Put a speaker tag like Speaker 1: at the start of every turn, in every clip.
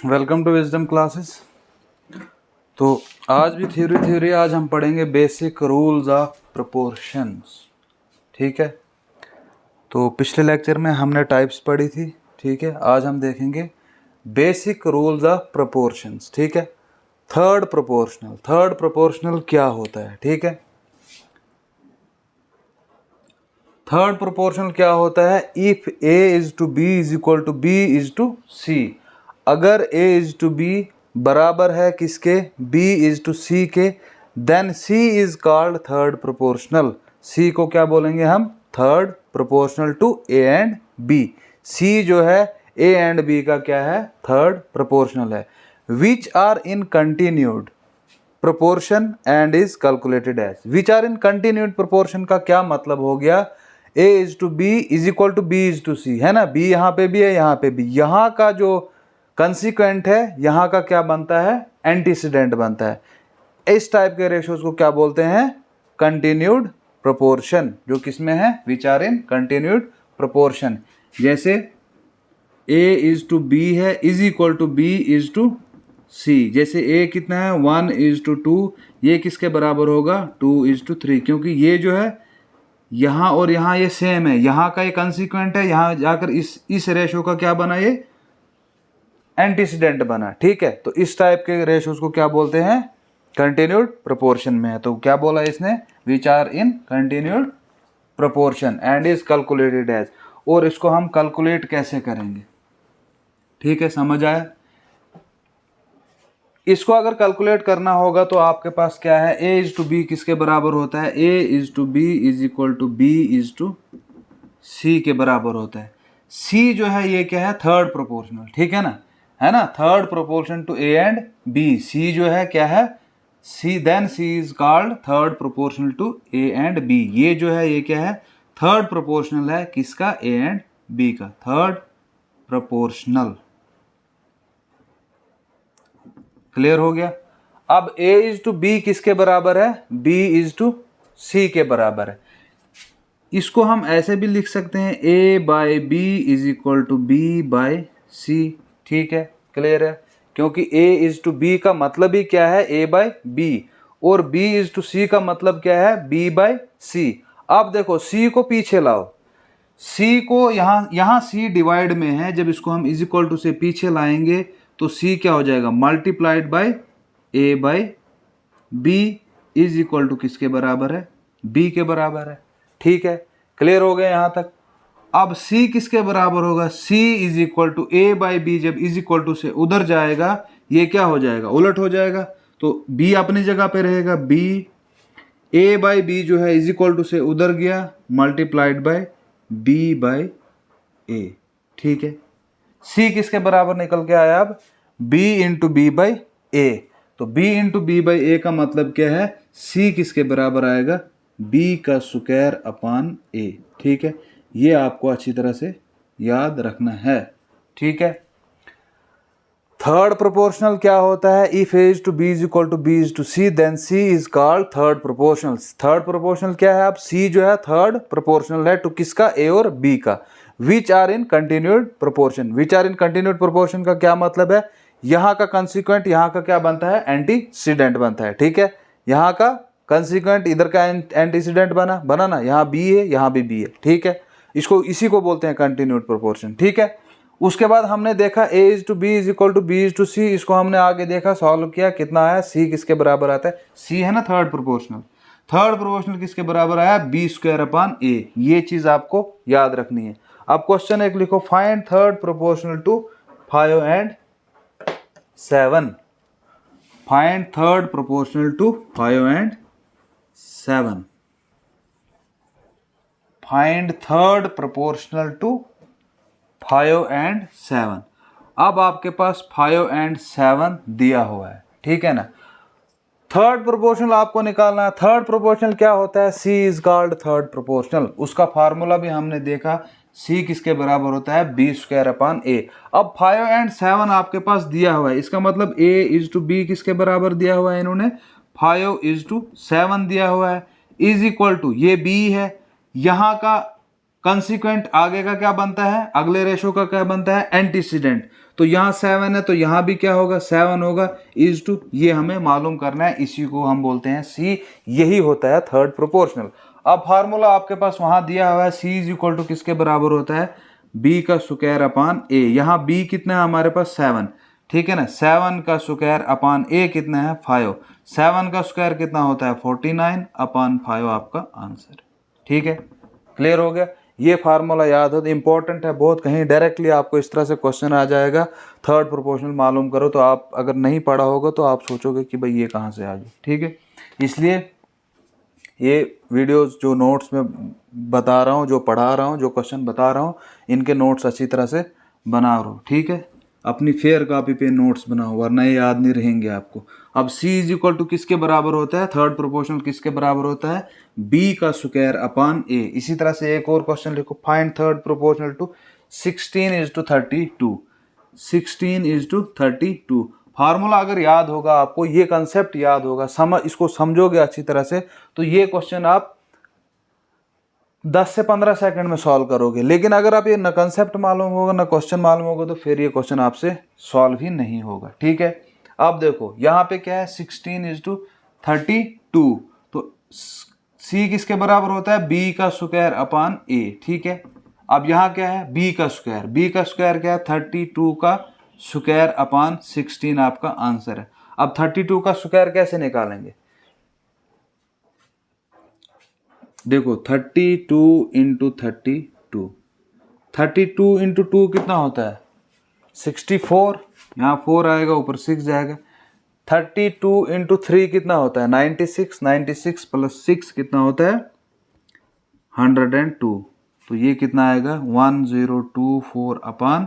Speaker 1: Welcome to wisdom classes. तो आज भी थ्योरी आज हम पढ़ेंगे बेसिक रूल्स ऑफ प्रोपोर्शंस। ठीक है, तो पिछले लेक्चर में हमने टाइप्स पढ़ी थी। ठीक है, आज हम देखेंगे बेसिक रूल्स ऑफ प्रोपोर्शंस। ठीक है, थर्ड प्रोपोर्शनल क्या होता है। ठीक है, थर्ड प्रोपोर्शनल क्या होता है? If a is to B is equal to B is to c. अगर a इज टू बी बराबर है किसके? b इज टू सी के, then c is called third proportional. c को क्या बोलेंगे हम? Third proportional to a and b। c जो है a एंड b का क्या है? थर्ड प्रोपोर्शनल है। Which are in continued proportion and is calculated as. Which are in continued proportion का क्या मतलब हो गया? a is to B is equal to B is to c, है ना। b यहाँ पे भी है, यहाँ पे भी। यहाँ का जो कंसिक्वेंट है, यहाँ का क्या बनता है? एंटीसीडेंट बनता है। इस टाइप के रेशियोज को क्या बोलते हैं? Continued proportion. जो किसमें है? Which are in continued proportion. जैसे a इज टू b है is equal to b is to c। जैसे a कितना है? 1 इज टू 2, ये किसके बराबर होगा? 2 इज टू 3, क्योंकि ये जो है यहाँ और यहाँ ये सेम है। यहाँ का ये कंसिक्वेंट है, यहाँ जाकर इस रेशो का क्या बना? ये एंटीसीडेंट बना। ठीक है, तो इस टाइप के रेशोज को क्या बोलते हैं? कंटिन्यूड प्रोपोर्शन में है। तो क्या बोला इसने? Which are in continued proportion and is calculated as. और इसको हम कैलकुलेट कैसे करेंगे? ठीक है, समझ आया? इसको अगर कैलकुलेट करना होगा तो आपके पास क्या है? a इज टू बी किसके बराबर होता है? a is to B is equal to b is to c के बराबर होता है। c जो है ये क्या है? Third proportional. ठीक है ना, है ना। Third proportion to a and b। c जो है क्या है? c, then c is called third proportional to a and b। ये जो है ये क्या है? थर्ड प्रोपोर्शनल है किसका? a एंड b का, थर्ड प्रोपोर्शनल। क्लियर हो गया? अब a इज टू b किसके बराबर है? b इज टू c के बराबर है। इसको हम ऐसे भी लिख सकते हैं a by b is equal to b by c। ठीक है, क्लियर है? क्योंकि a इज टू b का मतलब ही क्या है? a बाई b, और b इज टू c का मतलब क्या है? b by c। अब देखो c को पीछे लाओ, c को यहाँ c डिवाइड में है। जब इसको हम इज इक्वल टू से पीछे लाएंगे तो c क्या हो जाएगा? Multiplied by a by b is equal to किसके बराबर है? b के बराबर है। ठीक है, क्लियर हो गया यहाँ तक? अब c किसके बराबर होगा? c is equal to a by b. जब इज इक्वल टू से उधर जाएगा ये क्या हो जाएगा? उलट हो जाएगा। तो b अपनी जगह पे रहेगा, b a बाई बी जो है इज इक्वल टू से उधर गया, multiplied by b by a। ठीक है, c किसके बराबर निकल के आया? अब b इंटू बी बाई ए। तो b इंटू बी बाई ए का मतलब क्या है? c किसके बराबर आएगा? b का स्क्वायर अपान a। ठीक है, ये आपको अच्छी तरह से याद रखना है। ठीक है, थर्ड प्रोपोर्शनल क्या होता है? If a is to b is equal to b is to c, then c is called third proportional. Third proportional क्या है? अब c जो है थर्ड प्रोपोर्शनल है टू किसका? a और b का। Which are in continued proportion. Which are in continued proportion का क्या मतलब है? यहाँ का कंसिक्वेंट यहाँ का क्या बनता है? एंटीसीडेंट बनता है। ठीक है, यहाँ का कंसिक्वेंट इधर का एंटीसीडेंट बना ना। यहाँ b है, यहाँ भी b है। ठीक है, इसी को बोलते हैं कंटिन्यूड प्रोपोर्शन। ठीक है, उसके बाद हमने देखा a is to B is equal to B is to C. इसको हमने आगे देखा, सॉल्व किया, कितना आया? c किसके बराबर आता है? c है ना थर्ड प्रोपोर्शनल। थर्ड प्रोपोर्शनल किसके बराबर आया? b square upon a। ये चीज आपको याद रखनी है। अब क्वेश्चन एक लिखो, find third proportional to 5 and 7। Find third proportional to 5 and 7। Find third proportional to 5 and 7। अब आपके पास 5 एंड 7 दिया हुआ है। ठीक है ना। थर्ड प्रोपोर्शनल आपको निकालना है। थर्ड प्रोपोर्शनल क्या होता है? c is called third proportional. उसका फार्मूला भी हमने देखा, c किसके बराबर होता है? b square upon a। अब 5 एंड 7 आपके पास दिया हुआ है, इसका मतलब a इज टू b किसके बराबर दिया हुआ है? इन्होंने 5 इज टू 7 दिया हुआ है, इज इक्वल टू ये b है। यहाँ का कंसिक्वेंट आगे का क्या बनता है? अगले रेशो का क्या बनता है? एंटीसीडेंट। तो यहाँ 7 है तो यहाँ भी क्या होगा 7 होगा इज टू, ये हमें मालूम करना है, इसी को हम बोलते हैं सी, यही होता है थर्ड प्रोपोर्शनल। अब फार्मूला आपके पास वहाँ दिया हुआ है, सी इज इक्वल टू किसके बराबर होता है, बी का स्क्वायर अपान ए। यहाँ बी कितना है हमारे पास 7, ठीक है ना, 7 का स्क्वायर अपान ए कितना है 5, 7 का स्क्वायर कितना होता है 49 अपान 5 आपका आंसर, ठीक है। क्लियर हो गया, ये फार्मूला याद हो तो इंपॉर्टेंट है बहुत, कहीं डायरेक्टली आपको इस तरह से क्वेश्चन आ जाएगा थर्ड प्रोपोर्शनल मालूम करो, तो आप अगर नहीं पढ़ा होगा तो आप सोचोगे कि भाई ये कहाँ से आ गया, ठीक है। इसलिए ये वीडियोस जो नोट्स में बता रहा हूँ, जो पढ़ा रहा हूँ, जो क्वेश्चन बता रहा हूँ, इनके नोट्स अच्छी तरह से बना रहो, ठीक है। अपनी फेयर कॉपी पे नोट्स बनाओ वरना ये याद नहीं रहेंगे आपको। अब c इज इक्वल टू किसके बराबर होता है, थर्ड प्रोपोर्शनल किसके बराबर होता है, b का स्क्वायर अपान a। इसी तरह से एक और क्वेश्चन लिखो, find third proportional to 16 is to 32, 16 is to 32। Formula अगर याद होगा आपको, ये कंसेप्ट याद होगा, इसको समझोगे अच्छी तरह से, तो ये क्वेश्चन आप 10 से 15 सेकंड में सॉल्व करोगे। लेकिन अगर आप ये न कंसेप्ट मालूम होगा न क्वेश्चन मालूम होगा तो फिर ये क्वेश्चन आपसे सॉल्व ही नहीं होगा, ठीक है। अब देखो यहाँ पे क्या है 16 इज टू 32, तो c किसके बराबर होता है, b का स्क्वायर अपान a, ठीक है। अब यहाँ क्या है b का स्क्वायर क्या है 32 का स्क्वायर अपान 16 आपका आंसर है। अब 32 का स्क्वायर कैसे निकालेंगे, देखो 32 इंटू 32, 32 इंटू 2 कितना होता है 64, यहाँ 4 आएगा ऊपर 6 जाएगा। 32 इंटू 3 कितना होता है 96, 96 प्लस 6 कितना होता है 102, तो ये कितना आएगा 1024 अपान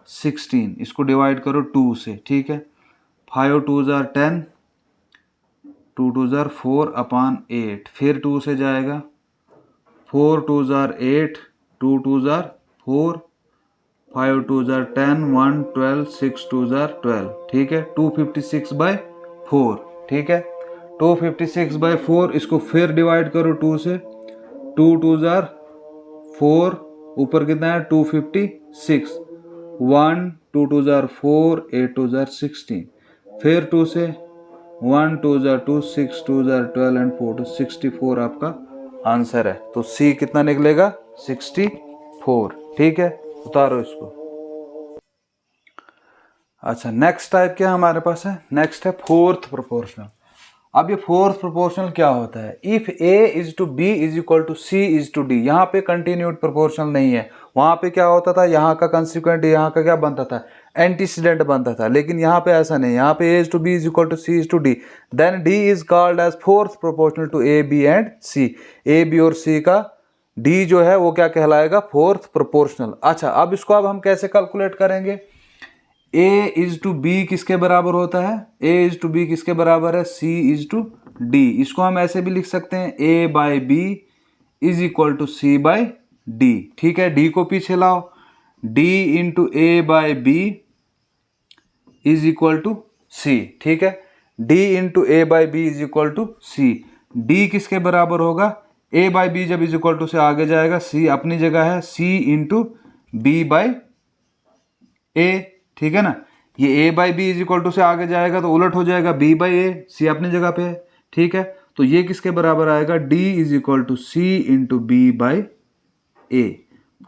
Speaker 1: 16, इसको डिवाइड करो 2 से, ठीक है। 5 2 जार 10, 2 2 जार 4 अपान 8, फिर 2 से जाएगा 4 2 जार 8, 2 2 जार 4, 5 2 जार 10, 1 12, 6 2 जार 12, ठीक है। 256/4, ठीक है। 256/4, इसको फिर डिवाइड करो 2 से, 2 2 जार 4, ऊपर कितना है 256, 1 2 2 जार 4, 8 2 जार 16, फिर 2 से 1 2 जार 2, 6 2 जार 12 एंड 4 2 64 आपका आंसर है। तो C कितना निकलेगा 64, ठीक है। उतारो इसको। अच्छा, नेक्स्ट टाइप क्या हमारे पास है, नेक्स्ट है फोर्थ प्रोपोर्शनल। अब ये फोर्थ प्रोपोर्शनल क्या होता है, if A is to B is equal to C is to D। यहाँ पे कंटिन्यूड प्रोपोर्शनल नहीं है, वहाँ पे क्या होता था, यहाँ का कंसिक्वेंट यहाँ का क्या बनता था, एंटीसीडेंट बनता था। लेकिन यहाँ पे ऐसा नहीं, यहाँ पे A is to B is equal to C is to D, then D is called as fourth proportional to A B and C। A B और C का D जो है वो क्या कहलाएगा, फोर्थ प्रोपोर्शनल। अच्छा, अब इसको अब हम कैसे कैलकुलेट करेंगे, A इज टू B किसके बराबर होता है, A इज टू B किसके बराबर है, C इज टू D। इसको हम ऐसे भी लिख सकते हैं A by B is equal to C by D, ठीक है। D को पीछे लाओ, D into A by B is equal to C, ठीक है। D into A by B is equal to C। D किसके बराबर होगा, A बाई B जब इज इक्वल टू से आगे जाएगा, C अपनी जगह है, C into B by A, ठीक है ना। ये A by B is equal to से आगे जाएगा तो उलट हो जाएगा, B बाई A, C अपनी जगह पे है, ठीक है। तो ये किसके बराबर आएगा, D is equal to C into B by A।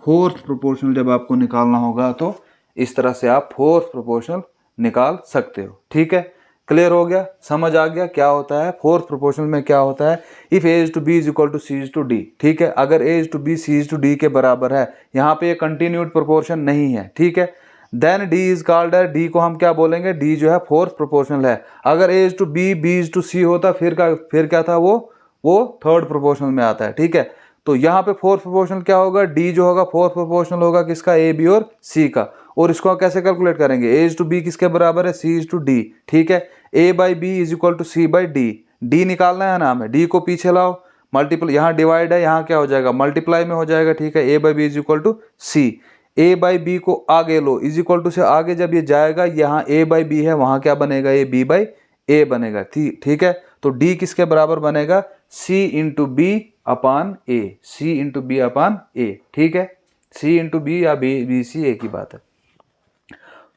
Speaker 1: Fourth proportional जब आपको निकालना होगा तो इस तरह से आप फोर्थ प्रोपोर्शनल निकाल सकते हो, ठीक है। क्लियर हो गया, समझ आ गया क्या होता है फोर्थ प्रोपोर्शनल में, क्या होता है if A is to B is equal to C is to D, ठीक है। अगर A is to B C is to D के बराबर है, यहाँ पे कंटिन्यूड प्रोपोर्शन नहीं है, ठीक है, देन D इज कॉल्ड है, D को हम क्या बोलेंगे, D जो है फोर्थ प्रोपोर्शनल है। अगर A is to B B is to C होता फिर क्या था, वो थर्ड प्रोपोर्शनल में आता है, ठीक है। तो यहाँ पे फोर्थ प्रोपोर्शनल क्या होगा, D जो होगा फोर्थ प्रोपोर्शनल होगा किसका, A B और C का। और इसको कैसे कैलकुलेट करेंगे, A इज टू B किसके बराबर है, C इज टू D, ठीक है। A by B is equal to C by D, D निकालना है ना हमें, D को पीछे लाओ, मल्टीप्लाई, यहाँ डिवाइड है, यहाँ क्या हो जाएगा मल्टीप्लाई में हो जाएगा, ठीक है। A by B is equal to C, A by B को आगे लो, इज इक्वल टू से आगे जब ये जाएगा, यहाँ A बाई B है, वहाँ क्या बनेगा, ये B बाई A बनेगा, ठीक है। तो D किसके बराबर बनेगा, C into B upon A, C into B upon A, ठीक है। C इंटू B या B C एक ही बात है।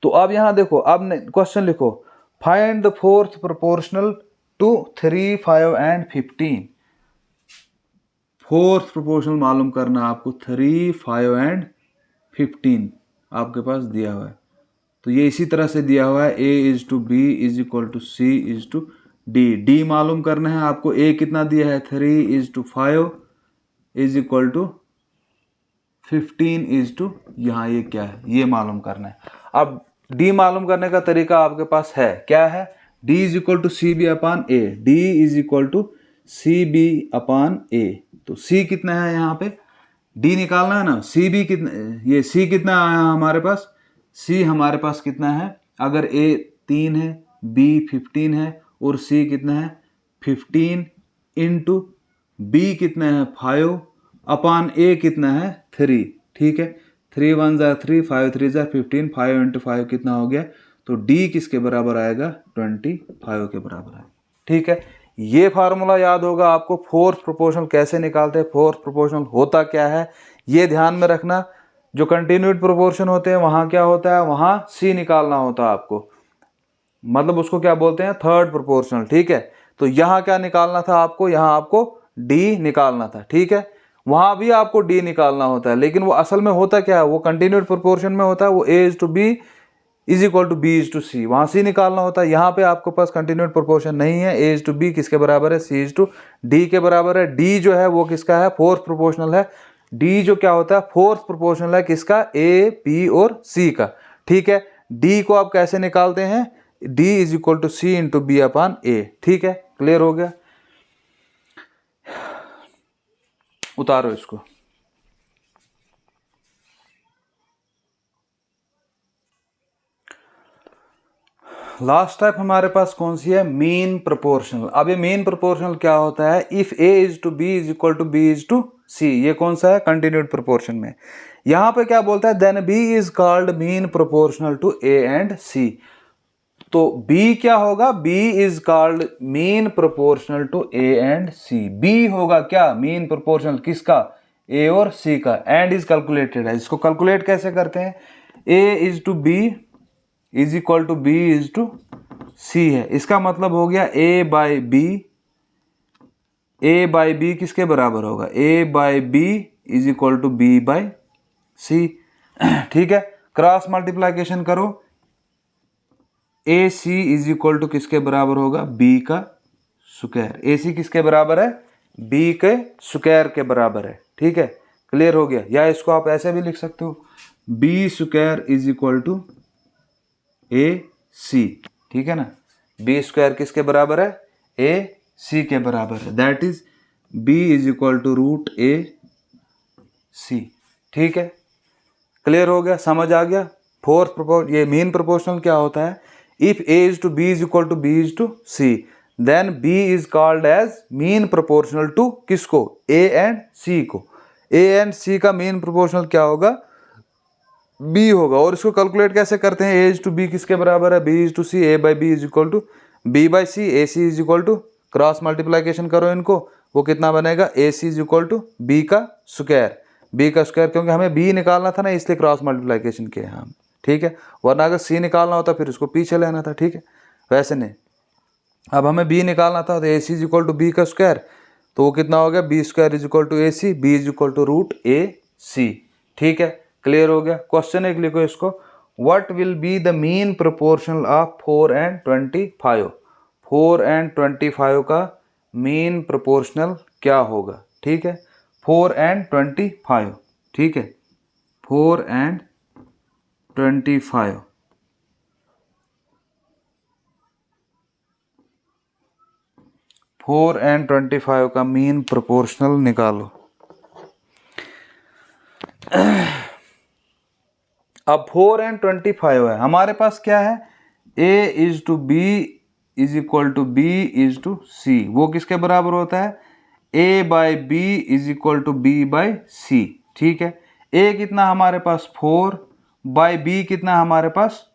Speaker 1: तो अब यहाँ देखो, अब क्वेश्चन लिखो, find the fourth proportional to 3, 5 and 15। Fourth proportional मालूम करना आपको, 3, 5 एंड 15 आपके पास दिया हुआ है। तो ये इसी तरह से दिया हुआ है, A/B C/D। D मालूम करना है आपको, A कितना दिया है 3:5 15 यहाँ ये क्या है ये मालूम करना है। अब D मालूम करने का तरीका आपके पास है, क्या है, D=CB/A, D=CB/A। तो C कितना है यहाँ पे, D निकालना है ना, CB कितना, ये C कितना आया हमारे पास, C हमारे पास कितना है, अगर A 3 है, B 15 है और C कितना है 15 इंटू B कितना है 5 अपान A कितना है 3, ठीक है। 3 1 जार 3, 5 3 जार 15, 5 इंटू 5 कितना हो गया, तो D किसके बराबर आएगा 25 के बराबर आएगा, ठीक है। ये फार्मूला याद होगा आपको, फोर्थ प्रोपोर्शनल कैसे निकालते हैं, फोर्थ प्रोपोर्शनल होता क्या है ये ध्यान में रखना। जो कंटिन्यूड प्रोपोर्शन होते हैं वहां क्या होता है, वहां C निकालना होता है आपको, मतलब उसको क्या बोलते हैं थर्ड प्रोपोर्शनल, ठीक है। तो यहाँ क्या निकालना था आपको, यहाँ आपको D निकालना था, ठीक है। वहां भी आपको D निकालना होता है, लेकिन वो असल में होता क्या है, वो कंटिन्यूड प्रोपोर्शन में होता है, वो A/B = B/C, वहां C निकालना होता है। यहाँ पे आपके पास कंटिन्यूड प्रोपोर्शन नहीं है, A/B किसके बराबर है, C/D के बराबर है। D जो है वो किसका है, फोर्थ प्रोपोर्शनल है। D जो क्या होता है, फोर्थ प्रोपोर्शनल है किसका, A, B और C का, ठीक है। D को आप कैसे निकालते हैं, D=C/B/A, ठीक है। क्लियर हो गया, उतारो इसको। लास्ट टाइप हमारे पास कौन सी है, मीन प्रोपोर्शनल। अब ये मीन प्रोपोर्शनल क्या होता है, इफ A/B=B/C, ये कौन सा है, कंटिन्यूड प्रोपोर्शन में। यहां पे क्या बोलता है, then B is called mean proportional to A and C। तो B क्या होगा, B is called mean proportional to A and C। B होगा क्या, मीन प्रोपोर्शनल किसका, A और C का। एंड इज कैलकुलेटेड है, इसको कैलकुलेट कैसे करते हैं, A/B = B/C है। इसका मतलब हो गया A/B, A/B किसके बराबर होगा, A/B = B/C, ठीक है। क्रॉस मल्टीप्लाइकेशन करो, AC = किसके बराबर होगा, B का स्क्वायर। AC किसके बराबर है, B के स्क्वायर के बराबर है, ठीक है। क्लियर हो गया, या इसको आप ऐसे भी लिख सकते हो, B² = AC, ठीक है ना। B² किसके बराबर है, AC के बराबर है, दैट इज B = √AC, ठीक है। क्लियर हो गया, समझ आ गया। फोर्थ ये मीन प्रोपोर्शनल क्या होता है, if A/B = B/C then B is called as mean proportional to किसको, A एंड C को। A एंड C का मीन प्रोपोर्शनल क्या होगा, B होगा। और इसको कैलकुलेट कैसे करते हैं, A/B किसके बराबर है, B/C, A/B = B/C, AC = cross multiplication करो इनको, वो कितना बनेगा, AC = B का स्क्वायर, B का स्क्वायर, क्योंकि हमें B निकालना था ना इसलिए क्रॉस मल्टीप्लाइकेशन किया हम, ठीक है। वरना अगर C निकालना होता फिर उसको पीछे लेना था, ठीक है, वैसे नहीं। अब हमें B निकालना था, तो AC = B का स्क्वायर, तो वो कितना हो गया, B² = AC, B = √AC, ठीक है। क्लियर हो गया। क्वेश्चन एक लिखो इसको, what will be the mean proportional of 4 and 25। 4 and 25 का मीन प्रोपोर्शनल क्या होगा, ठीक है। 4 एंड 25, ठीक है, 4 एंड 25, 4 एंड 25 का मीन प्रोपोर्शनल निकालो। अब 4 एंड 25 है हमारे पास, क्या है, A/B = B/C, वो किसके बराबर होता है, A/B = B/C, ठीक है। A कितना हमारे पास 4, बाई B कितना हमारे पास,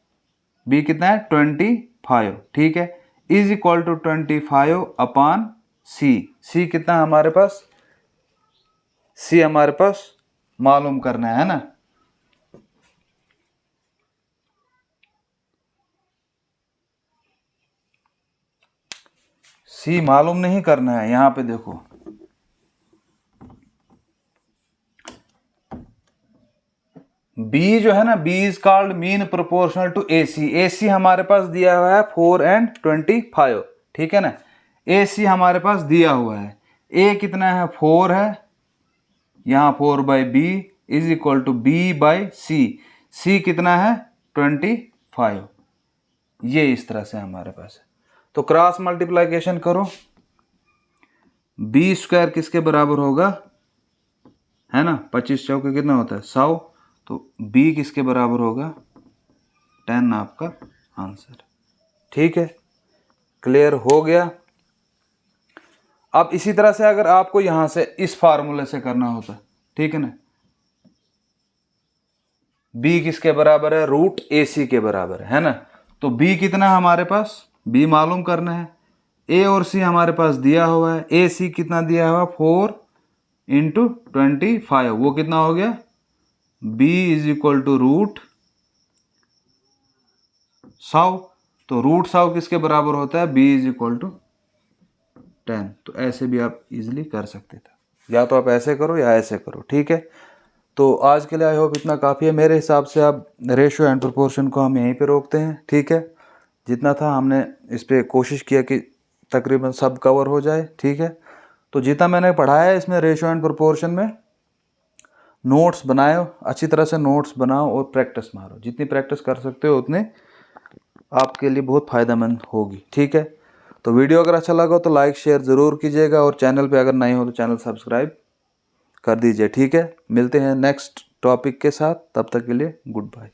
Speaker 1: B कितना है 25, ठीक है, is equal to 25 upon C। C कितना हमारे पास, C हमारे पास मालूम करना है ना। सी मालूम नहीं करना है। यहाँ पे देखो बी जो है ना, B is called mean proportional to A C. A C हमारे पास दिया हुआ है 4 and 25, ठीक है ना। ए सी हमारे पास दिया हुआ है, ए कितना है 4 है, यहाँ 4/b is equal to b/c। सी कितना है 25। ये इस तरह से हमारे पास है। तो क्रॉस मल्टीप्लाइकेशन करो, बी स्क्वायर किसके बराबर होगा, है ना, 25 चौके कितना होता है 100। तो b किसके बराबर होगा 10 आपका आंसर। ठीक है, क्लियर हो गया। अब इसी तरह से अगर आपको यहां से इस फार्मूले से करना होता, ठीक है ना, b किसके बराबर है √AC के बराबर है ना। तो b कितना है हमारे पास, b मालूम करना है। a और c हमारे पास दिया हुआ है, AC कितना दिया हुआ 4 × 25, वो कितना हो गया b इज इक्वल टू √100। तो √100 किसके बराबर होता है, b इज इक्वल टू 10। तो ऐसे भी आप इजीली कर सकते थे, या तो आप ऐसे करो या ऐसे करो। ठीक है, तो आज के लिए आई होप इतना काफ़ी है। मेरे हिसाब से आप रेशियो एंड प्रोपोर्शन को हम यहीं पे रोकते हैं। ठीक है, जितना था हमने इस पर कोशिश किया कि तकरीबन सब कवर हो जाए। ठीक है, तो जितना मैंने पढ़ाया है इसमें रेशियो एंड प्रोपोर्शन में, नोट्स बनाओ, अच्छी तरह से नोट्स बनाओ और प्रैक्टिस मारो। जितनी प्रैक्टिस कर सकते हो उतने आपके लिए बहुत फ़ायदेमंद होगी। ठीक है, तो वीडियो अगर अच्छा लगा तो लाइक शेयर ज़रूर कीजिएगा, और चैनल पे अगर नए हो तो चैनल सब्सक्राइब कर दीजिए। ठीक है, मिलते हैं नेक्स्ट टॉपिक के साथ, तब तक के लिए गुड बाय।